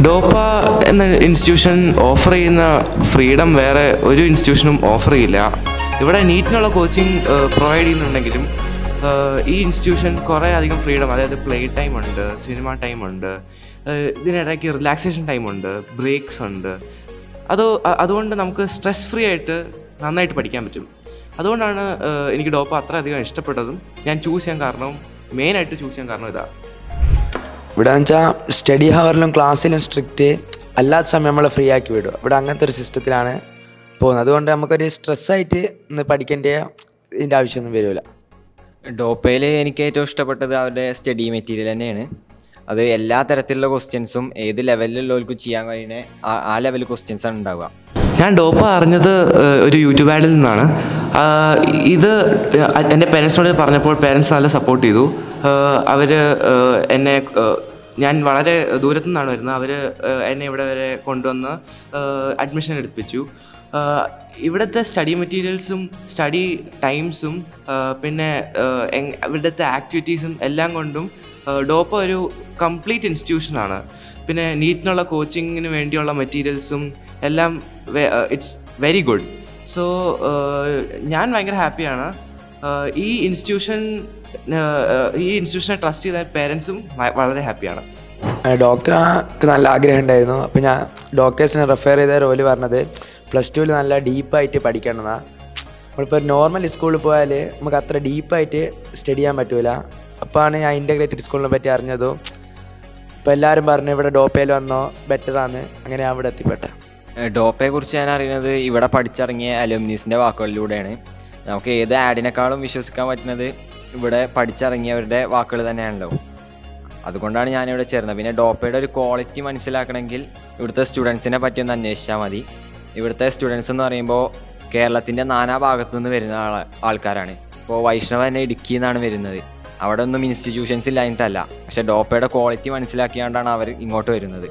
ഡോപ്പ എന്ന institution offer ചെയ്യുന്ന freedom വേറെ ഒരു ഇൻസ്റ്റിറ്റ്യൂഷനും ഓഫർ ചെയ്യില്ല. ഇവിടെ നീറ്റിനുള്ള കോച്ചിങ് പ്രൊവൈഡ് ചെയ്യുന്നുണ്ടെങ്കിലും ഈ ഇൻസ്റ്റിറ്റ്യൂഷൻ കുറേ അധികം ഫ്രീഡം, അതായത് പ്ലേ ടൈം ഉണ്ട്, സിനിമ ടൈം ഉണ്ട്, ഇതിനിടയ്ക്ക് റിലാക്സേഷൻ ടൈം ഉണ്ട്, ബ്രേക്സ് ഉണ്ട്. അതുകൊണ്ട് നമുക്ക് സ്ട്രെസ് ഫ്രീ ആയിട്ട് നന്നായിട്ട് പഠിക്കാൻ പറ്റും. അതുകൊണ്ടാണ് എനിക്ക് ഡോപ്പ അത്ര അധികം ഇഷ്ടപ്പെട്ടതും ഞാൻ മെയിനായിട്ട് ചൂസ് ചെയ്യാൻ കാരണം ഇതാണ്. ഇവിടെ വെച്ചാൽ സ്റ്റഡി ഹവറിലും ക്ലാസ്സിലും സ്ട്രിക്റ്റ്, അല്ലാത്ത സമയം നമ്മൾ ഫ്രീ ആക്കി വിടും. ഇവിടെ അങ്ങനത്തെ ഒരു സിസ്റ്റത്തിലാണ് പോകുന്നത്. അതുകൊണ്ട് നമുക്കൊരു സ്ട്രെസ്സായിട്ട് ഇന്ന് പഠിക്കേണ്ട ഇതിൻ്റെ ആവശ്യമൊന്നും വരില്ല. ഡോപ്പയിൽ എനിക്ക് ഏറ്റവും ഇഷ്ടപ്പെട്ടത് അവരുടെ സ്റ്റഡി മെറ്റീരിയൽ തന്നെയാണ്. അത് എല്ലാ തരത്തിലുള്ള ക്വസ്റ്റ്യൻസും ഏത് ലെവലിലുള്ളവർക്കും ചെയ്യാൻ കഴിയുന്ന ആ ലെവൽ ക്വസ്റ്റ്യൻസാണ് ഉണ്ടാവുക. ഞാൻ ഡോപ്പ അറിഞ്ഞത് ഒരു യൂട്യൂബ് ആഡിൽ നിന്നാണ്. ഇത് എൻ്റെ പേരൻസിനോട് പറഞ്ഞപ്പോൾ പേരൻസ് നല്ല സപ്പോർട്ട് ചെയ്തു. അവർ എന്നെ, ഞാൻ വളരെ ദൂരത്തു നിന്നാണ് വരുന്നത്, അവർ എന്നെ ഇവിടെ വരെ കൊണ്ടുവന്ന് അഡ്മിഷൻ എടുപ്പിച്ചു. ഇവിടുത്തെ സ്റ്റഡി മെറ്റീരിയൽസും സ്റ്റഡി ടൈംസും പിന്നെ ഇവിടുത്തെ ആക്ടിവിറ്റീസും എല്ലാം കൊണ്ടും ഡോപ്പ ഒരു കംപ്ലീറ്റ് ഇൻസ്റ്റിറ്റ്യൂഷനാണ്. പിന്നെ നീറ്റിനുള്ള കോച്ചിങ്ങിന് വേണ്ടിയുള്ള മെറ്റീരിയൽസും എല്ലാം ഇറ്റ്സ് വെരി ഗുഡ്. സോ ഞാൻ ഭയങ്കര ഹാപ്പിയാണ്. ഈ ഇൻസ്റ്റിറ്റ്യൂഷനെ ട്രസ്റ്റ് ചെയ്ത പേരൻസും വളരെ ഹാപ്പിയാണ്. ഡോക്ടർക്ക് നല്ല ആഗ്രഹം ഉണ്ടായിരുന്നു. അപ്പോൾ ഞാൻ ഡോക്ടേഴ്സിനെ റെഫർ ചെയ്ത റോല് പറഞ്ഞത് +2 നല്ല ഡീപ്പായിട്ട് പഠിക്കണമെന്നാണ്. നമ്മളിപ്പോൾ നോർമൽ സ്കൂളിൽ പോയാൽ നമുക്ക് അത്ര ഡീപ്പായിട്ട് സ്റ്റഡി ചെയ്യാൻ പറ്റില്ല. അപ്പോഴാണ് ഞാൻ ഇൻ്റഗ്രേറ്റഡ് സ്കൂളിനെ പറ്റി അറിഞ്ഞതും ഇപ്പോൾ എല്ലാവരും പറഞ്ഞു ഇവിടെ ഡോപ്പയിൽ വന്നോ ബെറ്ററാണ്. അങ്ങനെ ഞാൻ ഇവിടെ എത്തിപ്പെട്ട. ഡോപ്പയെക്കുറിച്ച് ഞാൻ അറിയുന്നത് ഇവിടെ പഠിച്ചിറങ്ങിയ അലുമിനീസിൻ്റെ വാക്കുകളിലൂടെയാണ്. നമുക്ക് ഏത് ആഡിനേക്കാളും വിശ്വസിക്കാൻ പറ്റുന്നത് ഇവിടെ പഠിച്ചിറങ്ങിയവരുടെ വാക്കുകൾ തന്നെയാണല്ലോ. അതുകൊണ്ടാണ് ഞാനിവിടെ ചേർന്നത്. പിന്നെ ഡോപ്പയുടെ ഒരു ക്വാളിറ്റി മനസ്സിലാക്കണമെങ്കിൽ ഇവിടുത്തെ സ്റ്റുഡൻസിനെ പറ്റി ഒന്ന് അന്വേഷിച്ചാൽ മതി. ഇവിടുത്തെ സ്റ്റുഡൻസ് എന്ന് പറയുമ്പോൾ കേരളത്തിൻ്റെ നാനാഭാഗത്തു നിന്ന് വരുന്ന ആൾക്കാരാണ്. ഇപ്പോൾ വൈഷ്ണവ തന്നെ ഇടുക്കിയിൽ നിന്നാണ് വരുന്നത്. അവിടെ ഒന്നും ഇൻസ്റ്റിറ്റ്യൂഷൻസ് ഇല്ലായിട്ടല്ല, പക്ഷേ ഡോപ്പയുടെ ക്വാളിറ്റി മനസ്സിലാക്കിയാണ്ടാണ് അവർ ഇങ്ങോട്ട് വരുന്നത്.